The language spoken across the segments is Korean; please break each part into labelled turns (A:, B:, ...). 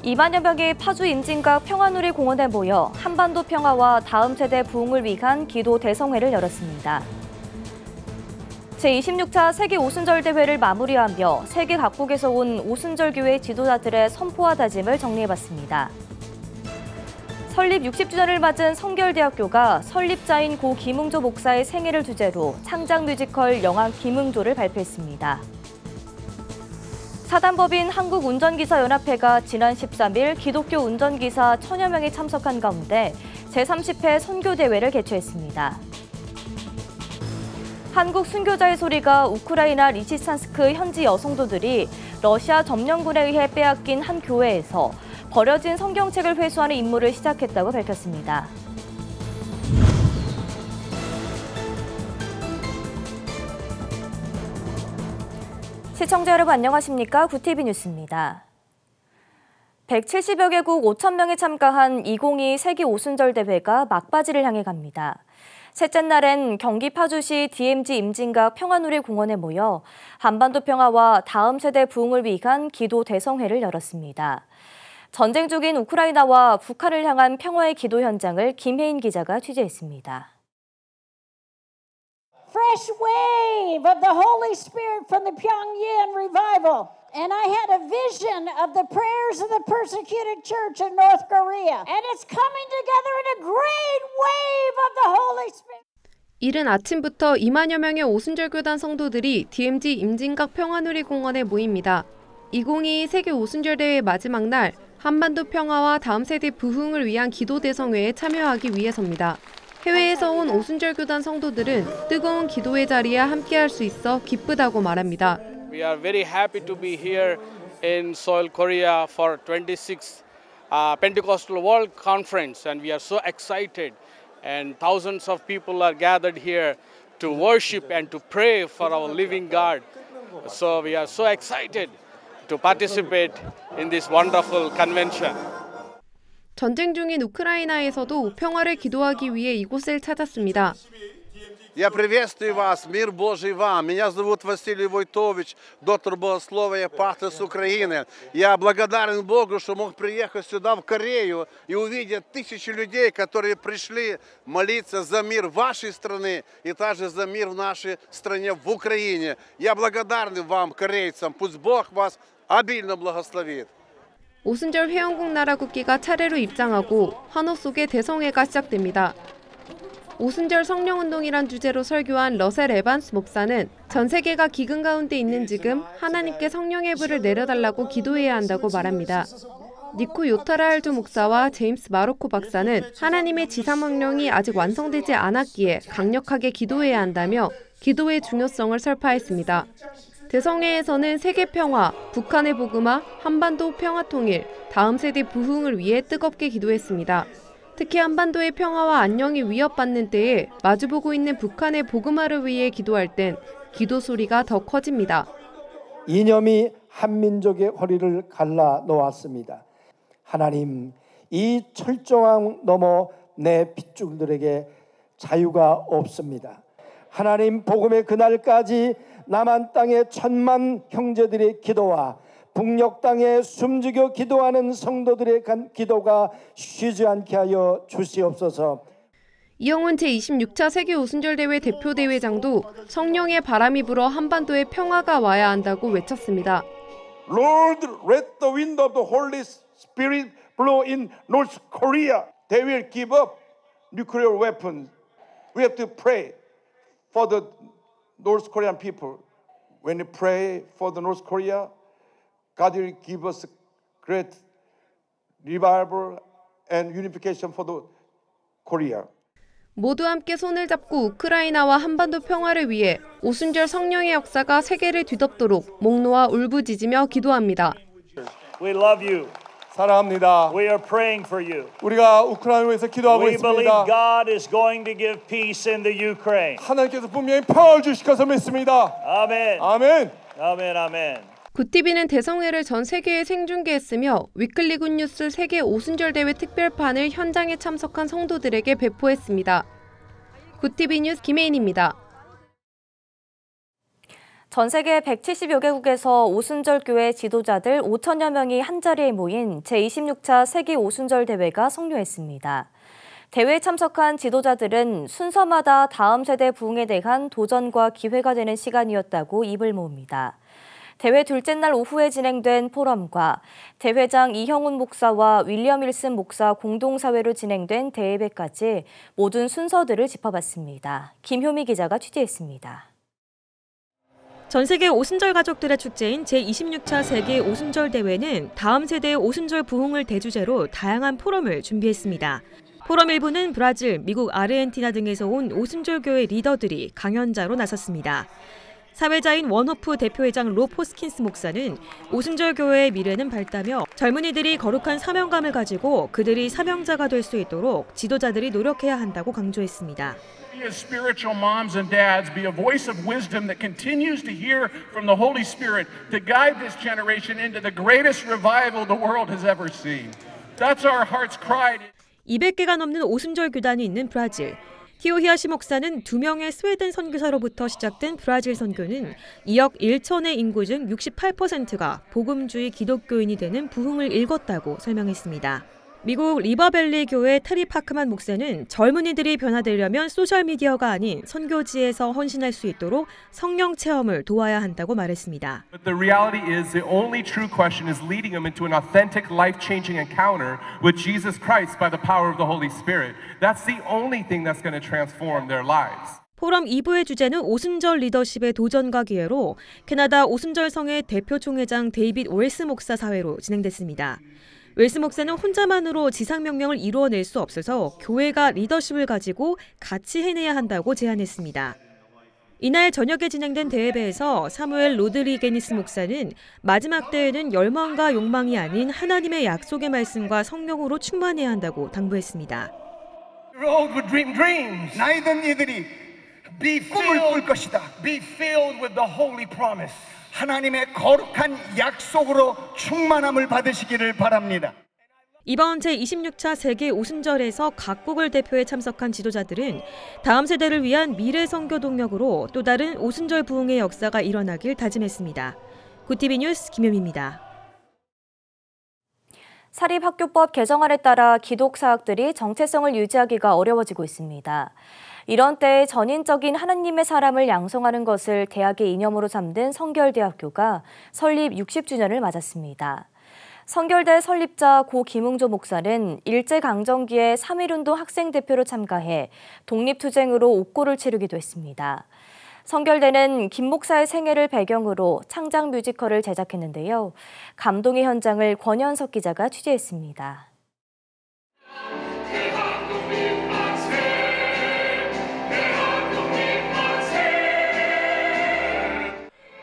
A: 2만여 명이 파주 임진각 평화누리 공원에 모여 한반도 평화와 다음 세대 부흥을 위한 기도 대성회를 열었습니다. 제26차 세계 오순절 대회를 마무리하며 세계 각국에서 온 오순절 교회 지도자들의 선포와 다짐을 정리해봤습니다. 설립 60주년을 맞은 성결대학교가 설립자인 고 김응조 목사의 생애를 주제로 창작 뮤지컬 영화 김응조를 발표했습니다. 사단법인 한국운전기사연합회가 지난 13일 기독교 운전기사 1000여 명이 참석한 가운데 제30회 선교대회를 개최했습니다. 한국 순교자의 소리가 우크라이나 리시찬스크 현지 여성도들이 러시아 점령군에 의해 빼앗긴 한 교회에서 버려진 성경책을 회수하는 임무를 시작했다고 밝혔습니다. 시청자 여러분 안녕하십니까? 구티비 뉴스입니다. 170여 개국 5천 명이 참가한 2022 세계 오순절 대회가 막바지를 향해 갑니다. 셋째 날엔 경기 파주시 DMZ 임진각 평화누리 공원에 모여 한반도 평화와 다음 세대 부흥을 위한 기도 대성회를 열었습니다. 전쟁 중인 우크라이나와 북한을 향한 평화의 기도 현장을 김혜인 기자가 취재했습니다.
B: Fresh wave of the Holy Spirit from the Pyongyang revival. And I had a vision of the prayers of the persecuted church in North Korea. And it's coming together in a great wave of the Holy Spirit.
C: 이른 아침부터 2만여 명의 오순절 교단 성도들이 DMZ 임진각 평화누리 공원에 모입니다. 2022 세계 오순절 대회 마지막 날 한반도 평화와 다음 세대 부흥을 위한 기도 대성회에 참여하기 위해서입니다. 해외에서 온 오순절 교단 성도들은 뜨거운 기도의 자리에 함께할 수 있어 기쁘다고 말합니다.
D: We are very happy to be here in Seoul, Korea for 26th Pentecostal World Conference, and we are so excited. And thousands of people are gathered here to worship and to pray for our living God. So we are so excited to participate in this wonderful convention.
C: 전쟁 중인 우크라이나에서도 평화를 기도하기 위해 이곳을 찾았습니다.
E: Я приветствую вас, мир Божий вам. Меня зовут Василий Войтович, доктор богословия, пастор с Украины. Я благодарен Богу, что мог приехать сюда, в Корею, и увидеть тысячи людей, которые пришли молиться за мир вашей страны и также за мир в нашей стране, в Украине. Я благодарен вам, корейцам. Пусть Бог вас обильно благословит.
C: 오순절 회원국 나라 국기가 차례로 입장하고 환호 속에 대성회가 시작됩니다. 오순절 성령운동이란 주제로 설교한 러셀 에반스 목사는 전 세계가 기근 가운데 있는 지금 하나님께 성령의 불을 내려달라고 기도해야 한다고 말합니다. 니코 요타라알두 목사와 제임스 마로코 박사는 하나님의 지사명령이 아직 완성되지 않았기에 강력하게 기도해야 한다며 기도의 중요성을 설파했습니다. 대성회에서는 세계 평화, 북한의 복음화, 한반도 평화 통일, 다음 세대 부흥을 위해 뜨겁게 기도했습니다. 특히 한반도의 평화와 안녕이 위협받는 때에 마주보고 있는 북한의 복음화를 위해 기도할 땐 기도 소리가 더 커집니다.
F: 이념이 한민족의 허리를 갈라 놓았습니다. 하나님, 이 철저함 넘어 내 핏줄들에게 자유가 없습니다. 하나님, 복음의 그날까지 남한 땅의 1000만 형제들의 기도와 북녘 땅에 숨죽여 기도하는 성도들의 기도가 쉬지 않게 하여 주시옵소서.
C: 이영훈 제26차 세계 오순절 대회 대표대회장도 성령의 바람이 불어 한반도에 평화가 와야 한다고 외쳤습니다.
G: Lord, let the wind of the Holy Spirit blow in North Korea. They will give up nuclear weapons. We have to pray for the North Korean people. When we pray for the North Korea, God will give us great revival and unification for the Korea.
C: 모두 함께 손을 잡고 우크라이나와 한반도 평화를 위해 오순절 성령의 역사가 세계를 뒤덮도록 목 놓아 울부짖으며 기도합니다.
H: We love you.
G: 사랑합니다.
H: We are praying for you.
G: 우리가 우크라이나를 위해서 기도하고
H: We
G: 있습니다.
H: believe God is going to give peace in the Ukraine.
G: 하나님께서 분명히 평화를 주실 것을 믿습니다.
H: 아멘.
G: 아멘.
H: 아멘. 아멘.
C: 굿TV는 대성회를 전 세계에 생중계했으며 위클리 굿뉴스 세계 오순절 대회 특별판을 현장에 참석한 성도들에게 배포했습니다. 굿TV 뉴스 김혜인입니다.
A: 전 세계 170여 개국에서 오순절 교회 지도자들 5천여 명이 한자리에 모인 제26차 세계 오순절 대회가 성료했습니다. 대회에 참석한 지도자들은 순서마다 다음 세대 부흥에 대한 도전과 기회가 되는 시간이었다고 입을 모읍니다. 대회 둘째 날 오후에 진행된 포럼과 대회장 이형훈 목사와 윌리엄 윌슨 목사 공동사회로 진행된 대회까지 모든 순서들을 짚어봤습니다. 김효미 기자가 취재했습니다.
I: 전 세계 오순절 가족들의 축제인 제26차 세계 오순절 대회는 다음 세대의 오순절 부흥을 대주제로 다양한 포럼을 준비했습니다. 포럼 일부는 브라질, 미국, 아르헨티나 등에서 온 오순절 교회 리더들이 강연자로 나섰습니다. 사회자인 원호프 대표회장 로 포스킨스 목사는 오순절 교회의 미래는 밝다며 젊은이들이 거룩한 사명감을 가지고 그들이 사명자가 될 수 있도록 지도자들이 노력해야 한다고 강조했습니다.
J: As spiritual moms and dads, be a voice of wisdom that continues to hear from the Holy Spirit to guide this generation into the greatest revival the world has ever seen. That's our heart's cry.
I: 200개가 넘는 오순절 교단이 있는 브라질. 티오 히야시 목사는 2명의 스웨덴 선교사로부터 시작된 브라질 선교는 2억 1천의 인구 중 68%가 복음주의 기독교인이 되는 부흥을 읽었다고 설명했습니다. 미국 리버밸리 교회 테리 파크만 목사는 젊은이들이 변화되려면 소셜미디어가 아닌 선교지에서 헌신할 수 있도록 성령 체험을 도와야 한다고 말했습니다.
K: But the reality is the only true question is leading them into an authentic life-changing encounter with Jesus Christ by the power of the Holy Spirit. That's the only thing that's going to transform their lives.
I: 포럼 2부의 주제는 오순절 리더십의 도전과 기회로 캐나다 오순절 성의 대표 총회장 데이빗 웰스 목사 사회로 진행됐습니다. 웰스 목사는 혼자만으로 지상명령을 이루어낼 수 없어서 교회가 리더십을 가지고 같이 해내야 한다고 제안했습니다. 이날 저녁에 진행된 대회에서 사무엘 로드리게니스 목사는 마지막 때에는 열망과 욕망이 아닌 하나님의 약속의 말씀과 성령으로 충만해야 한다고 당부했습니다.
L: 나이든 이들이 꿈을 꿀 것이다.
K: Be filled with the holy promise.
L: 하나님의 거룩한 약속으로 충만함을 받으시기를 바랍니다.
I: 이번 제26차 세계 오순절에서 각국을 대표해 참석한 지도자들은 다음 세대를 위한 미래 선교 동력으로 또 다른 오순절 부흥의 역사가 일어나길 다짐했습니다. 구티비 뉴스 김효미입니다.
A: 사립학교법 개정안에 따라 기독사학들이 정체성을 유지하기가 어려워지고 있습니다. 이런 때에 전인적인 하나님의 사람을 양성하는 것을 대학의 이념으로 삼는 성결대학교가 설립 60주년을 맞았습니다. 성결대 설립자 고 김응조 목사는 일제강점기에 3.1운동 학생대표로 참가해 독립투쟁으로 옥고를 치르기도 했습니다. 성결대는 김 목사의 생애를 배경으로 창작 뮤지컬을 제작했는데요. 감동의 현장을 권현석 기자가 취재했습니다.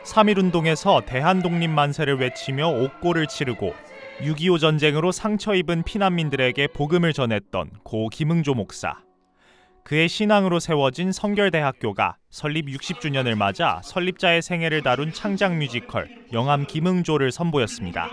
M: 3.1운동에서 대한독립만세를 외치며 옥고를 치르고 6.25 전쟁으로 상처 입은 피난민들에게 복음을 전했던 고 김응조 목사. 그의 신앙으로 세워진 성결대학교가 설립 60주년을 맞아 설립자의 생애를 다룬 창작 뮤지컬 영암 김응조를 선보였습니다.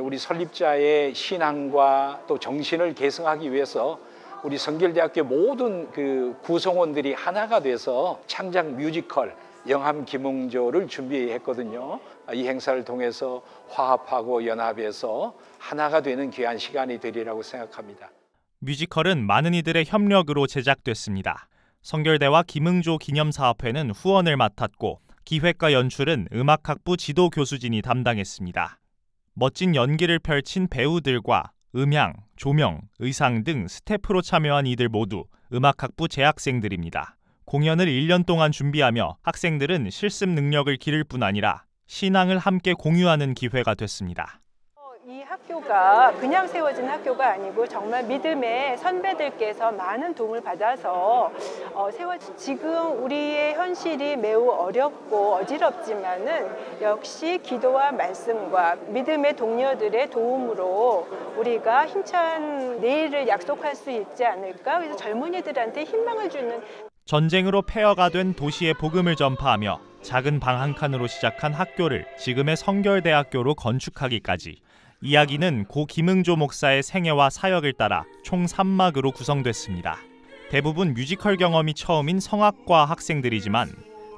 N: 우리 설립자의 신앙과 또 정신을 계승하기 위해서 우리 성결대학교 모든 그 구성원들이 하나가 돼서 창작 뮤지컬 영암 김응조를 준비했거든요. 이 행사를 통해서 화합하고 연합해서 하나가 되는 귀한 시간이 되리라고 생각합니다.
M: 뮤지컬은 많은 이들의 협력으로 제작됐습니다. 성결대와 김응조 기념사업회는 후원을 맡았고 기획과 연출은 음악학부 지도 교수진이 담당했습니다. 멋진 연기를 펼친 배우들과 음향, 조명, 의상 등 스태프로 참여한 이들 모두 음악학부 재학생들입니다. 공연을 1년 동안 준비하며 학생들은 실습 능력을 기를 뿐 아니라 신앙을 함께 공유하는 기회가 됐습니다.
O: 이 학교가 그냥 세워진 학교가 아니고 정말 믿음의 선배들께서 많은 도움을 받아서 세워진 지금 우리의 현실이 매우 어렵고 어지럽지만은 역시 기도와 말씀과 믿음의 동료들의 도움으로 우리가 힘찬 내일을 약속할 수 있지 않을까. 그래서 젊은이들한테 희망을 주는
M: 전쟁으로 폐허가 된 도시의 복음을 전파하며 작은 방 한 칸으로 시작한 학교를 지금의 성결대학교로 건축하기까지 이야기는 고 김응조 목사의 생애와 사역을 따라 총 3막으로 구성됐습니다. 대부분 뮤지컬 경험이 처음인 성악과 학생들이지만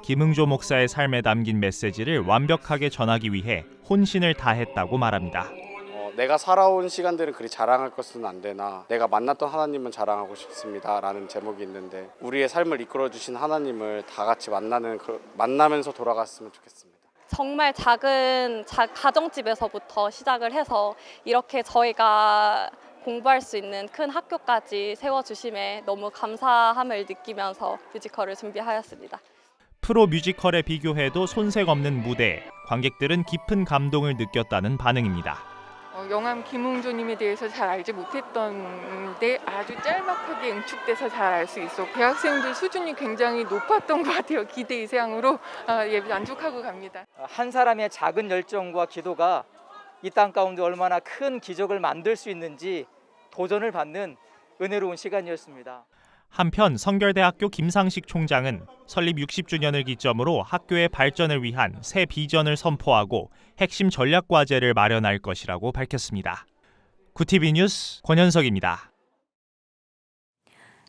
M: 김응조 목사의 삶에 담긴 메시지를 완벽하게 전하기 위해 혼신을 다했다고 말합니다.
P: 내가 살아온 시간들은 그리 자랑할 것은 안 되나 내가 만났던 하나님은 자랑하고 싶습니다 라는 제목이 있는데 우리의 삶을 이끌어주신 하나님을 다 같이 만나면서 돌아갔으면 좋겠습니다.
Q: 정말 작은 가정집에서부터 시작을 해서 이렇게 저희가 공부할 수 있는 큰 학교까지 세워주심에 너무 감사함을 느끼면서 뮤지컬을 준비하였습니다.
M: 프로 뮤지컬에 비교해도 손색 없는 무대, 관객들은 깊은 감동을 느꼈다는 반응입니다.
R: 영암 김응조님에 대해서 잘 알지 못했던데 아주 짤막하게 응축돼서 잘 알 수 있었고 대학생들 수준이 굉장히 높았던 것 같아요. 기대 이상으로 만족하고 갑니다.
S: 한 사람의 작은 열정과 기도가 이 땅 가운데 얼마나 큰 기적을 만들 수 있는지 도전을 받는 은혜로운 시간이었습니다.
M: 한편 성결대학교 김상식 총장은 설립 60주년을 기점으로 학교의 발전을 위한 새 비전을 선포하고 핵심 전략 과제를 마련할 것이라고 밝혔습니다. 구티비 뉴스 권현석입니다.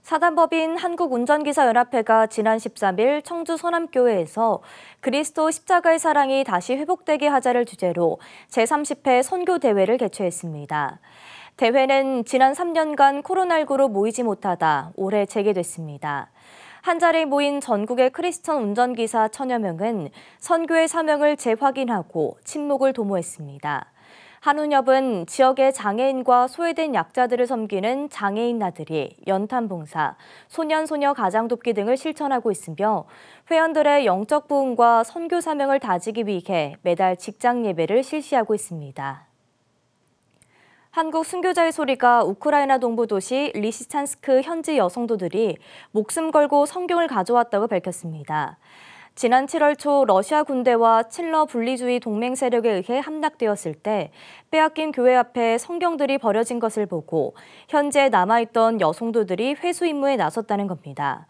A: 사단법인 한국운전기사연합회가 지난 13일 청주 소남교회에서 그리스도 십자가의 사랑이 다시 회복되게 하자를 주제로 제30회 선교대회를 개최했습니다. 대회는 지난 3년간 코로나19로 모이지 못하다 올해 재개됐습니다. 한자리에 모인 전국의 크리스천 운전기사 1000여 명은 선교의 사명을 재확인하고 친목을 도모했습니다. 한운협은 지역의 장애인과 소외된 약자들을 섬기는 장애인 나들이, 연탄봉사, 소년소녀 가장돕기 등을 실천하고 있으며 회원들의 영적 부흥과 선교 사명을 다지기 위해 매달 직장 예배를 실시하고 있습니다. 한국 순교자의 소리가 우크라이나 동부 도시 리시찬스크 현지 여성도들이 목숨 걸고 성경을 가져왔다고 밝혔습니다. 지난 7월 초 러시아 군대와 칠러 분리주의 동맹 세력에 의해 함락되었을 때 빼앗긴 교회 앞에 성경들이 버려진 것을 보고 현재 남아있던 여성도들이 회수 임무에 나섰다는 겁니다.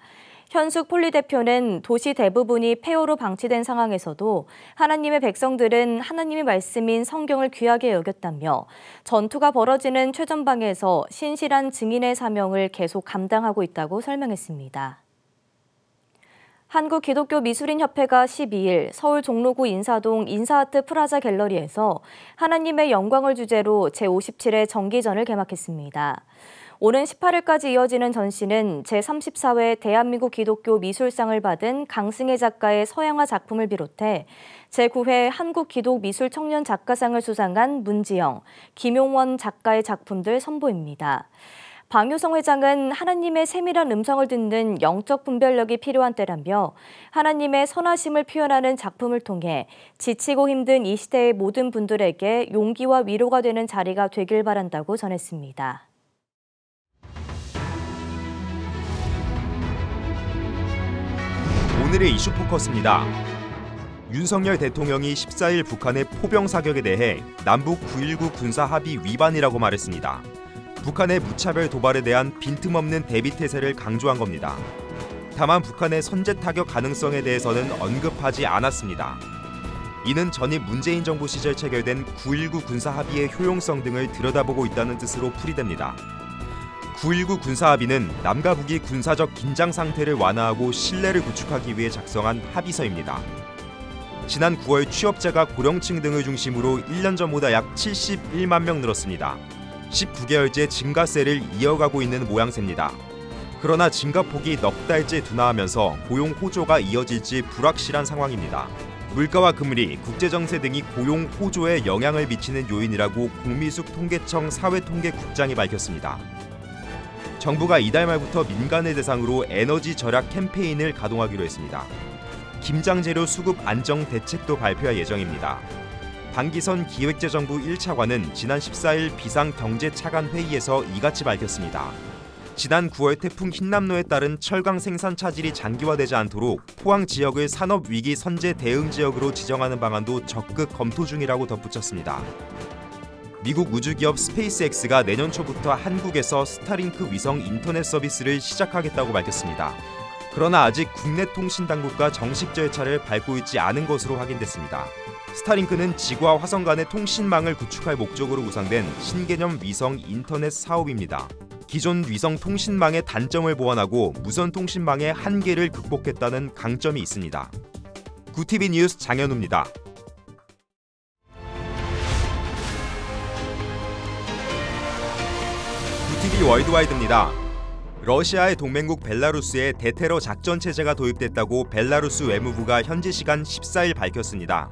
A: 현숙 폴리 대표는 도시 대부분이 폐허로 방치된 상황에서도 하나님의 백성들은 하나님의 말씀인 성경을 귀하게 여겼다며 전투가 벌어지는 최전방에서 신실한 증인의 사명을 계속 감당하고 있다고 설명했습니다. 한국기독교미술인협회가 12일 서울 종로구 인사동 인사아트 프라자 갤러리에서 하나님의 영광을 주제로 제57회 정기전을 개막했습니다. 오는 18일까지 이어지는 전시는 제34회 대한민국 기독교 미술상을 받은 강승혜 작가의 서양화 작품을 비롯해 제9회 한국기독미술청년 작가상을 수상한 문지영, 김용원 작가의 작품들 선보입니다. 방효성 회장은 하나님의 세밀한 음성을 듣는 영적 분별력이 필요한 때라며 하나님의 선하심을 표현하는 작품을 통해 지치고 힘든 이 시대의 모든 분들에게 용기와 위로가 되는 자리가 되길 바란다고 전했습니다.
T: 오늘의 이슈 포커스입니다. 윤석열 대통령이 14일 북한의 포병 사격에 대해 남북 9.19 군사 합의 위반이라고 말했습니다. 북한의 무차별 도발에 대한 빈틈없는 대비 태세를 강조한 겁니다. 다만 북한의 선제 타격 가능성에 대해서는 언급하지 않았습니다. 이는 전임 문재인 정부 시절 체결된 9.19 군사 합의의 효용성 등을 들여다보고 있다는 뜻으로 풀이됩니다. 9.19 군사 합의는 남과 북이 군사적 긴장 상태를 완화하고 신뢰를 구축하기 위해 작성한 합의서입니다. 지난 9월 취업자가 고령층 등을 중심으로 1년 전보다 약 71만 명 늘었습니다. 19개월째 증가세를 이어가고 있는 모양새입니다. 그러나 증가폭이 넉 달째 둔화하면서 고용 호조가 이어질지 불확실한 상황입니다. 물가와 금리, 국제정세 등이 고용 호조에 영향을 미치는 요인이라고 공미숙 통계청 사회통계국장이 밝혔습니다. 정부가 이달 말부터 민간을 대상으로 에너지 절약 캠페인을 가동하기로 했습니다. 김장재료 수급 안정 대책도 발표할 예정입니다. 방기선 기획재정부 1차관은 지난 14일 비상경제차관회의에서 이같이 밝혔습니다. 지난 9월 태풍 흰남노에 따른 철강 생산 차질이 장기화되지 않도록 포항 지역을 산업위기 선제 대응 지역으로 지정하는 방안도 적극 검토 중이라고 덧붙였습니다. 미국 우주기업 스페이스X가 내년 초부터 한국에서 스타링크 위성 인터넷 서비스를 시작하겠다고 밝혔습니다. 그러나 아직 국내 통신당국과 정식 절차를 밟고 있지 않은 것으로 확인됐습니다. 스타링크는 지구와 화성 간의 통신망을 구축할 목적으로 구상된 신개념 위성 인터넷 사업입니다. 기존 위성 통신망의 단점을 보완하고 무선 통신망의 한계를 극복했다는 강점이 있습니다. 구TV 뉴스 장현우입니다. 구TV 월드와이드입니다. 러시아의 동맹국 벨라루스에 대테러 작전 체제가 도입됐다고 벨라루스 외무부가 현지 시간 14일 밝혔습니다.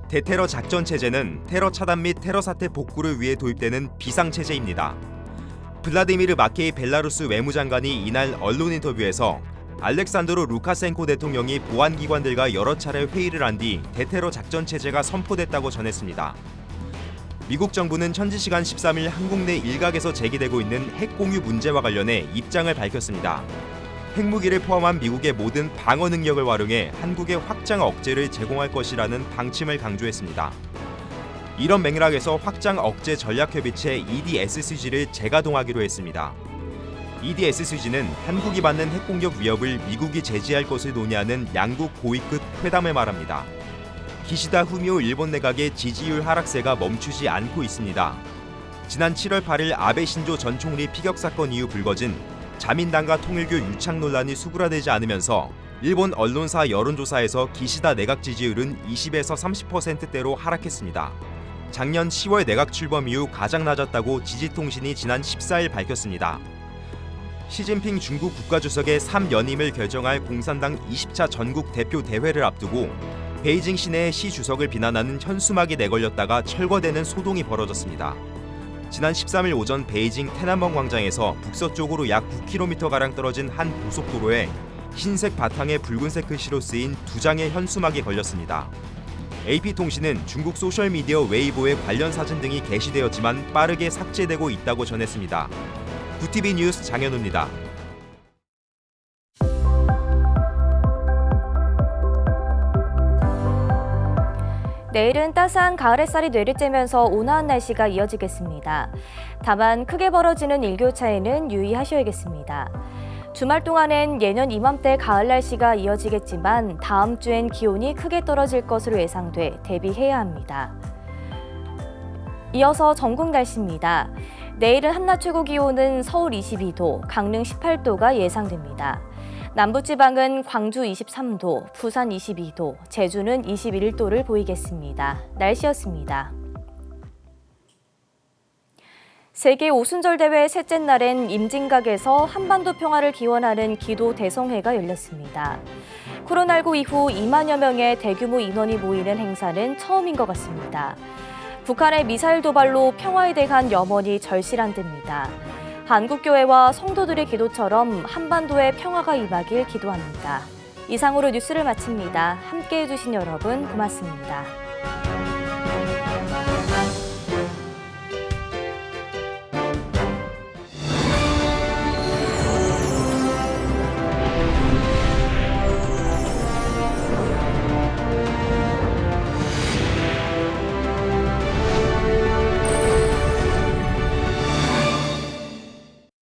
T: 대테러 작전 체제는 테러 차단 및 테러 사태 복구를 위해 도입되는 비상 체제입니다. 블라디미르 마케이 벨라루스 외무장관이 이날 언론 인터뷰에서 알렉산드로 루카센코 대통령이 보안기관들과 여러 차례 회의를 한 뒤 대테러 작전 체제가 선포됐다고 전했습니다. 미국 정부는 현지 시간 13일 한국 내 일각에서 제기되고 있는 핵 공유 문제와 관련해 입장을 밝혔습니다. 핵무기를 포함한 미국의 모든 방어 능력을 활용해 한국의 확장 억제를 제공할 것이라는 방침을 강조했습니다. 이런 맥락에서 확장 억제 전략협의체 EDSCG를 재가동하기로 했습니다. EDSCG는 한국이 받는 핵공격 위협을 미국이 제지할 것을 논의하는 양국 고위급 회담을 말합니다. 기시다 후미오 일본 내각의 지지율 하락세가 멈추지 않고 있습니다. 지난 7월 8일 아베 신조 전 총리 피격 사건 이후 불거진 자민당과 통일교 유착 논란이 수그라들지 않으면서 일본 언론사 여론조사에서 기시다 내각 지지율은 20에서 30%대로 하락했습니다. 작년 10월 내각 출범 이후 가장 낮았다고 지지통신이 지난 14일 밝혔습니다. 시진핑 중국 국가주석의 3연임을 결정할 공산당 20차 전국 대표 대회를 앞두고 베이징 시내의 시 주석을 비난하는 현수막이 내걸렸다가 철거되는 소동이 벌어졌습니다. 지난 13일 오전 베이징 테난먼 광장에서 북서쪽으로 약 9km가량 떨어진 한 고속도로에 흰색 바탕에 붉은색 글씨로 쓰인 2장의 현수막이 걸렸습니다. AP통신은 중국 소셜미디어 웨이보에 관련 사진 등이 게시되었지만 빠르게 삭제되고 있다고 전했습니다. 구TV 뉴스 장현우입니다.
A: 내일은 따스한 가을 햇살이 내리쬐면서 온화한 날씨가 이어지겠습니다. 다만 크게 벌어지는 일교차에는 유의하셔야겠습니다. 주말 동안엔 예년 이맘때 가을 날씨가 이어지겠지만 다음 주엔 기온이 크게 떨어질 것으로 예상돼 대비해야 합니다. 이어서 전국 날씨입니다. 내일은 한낮 최고 기온은 서울 22도, 강릉 18도가 예상됩니다. 남부지방은 광주 23도, 부산 22도, 제주는 21도를 보이겠습니다. 날씨였습니다. 세계 오순절 대회 셋째 날엔 임진각에서 한반도 평화를 기원하는 기도 대성회가 열렸습니다. 코로나19 이후 2만여 명의 대규모 인원이 모이는 행사는 처음인 것 같습니다. 북한의 미사일 도발로 평화에 대한 염원이 절실한답니다. 한국교회와 성도들의 기도처럼 한반도에 평화가 임하길 기도합니다. 이상으로 뉴스를 마칩니다. 함께해 주신 여러분 고맙습니다.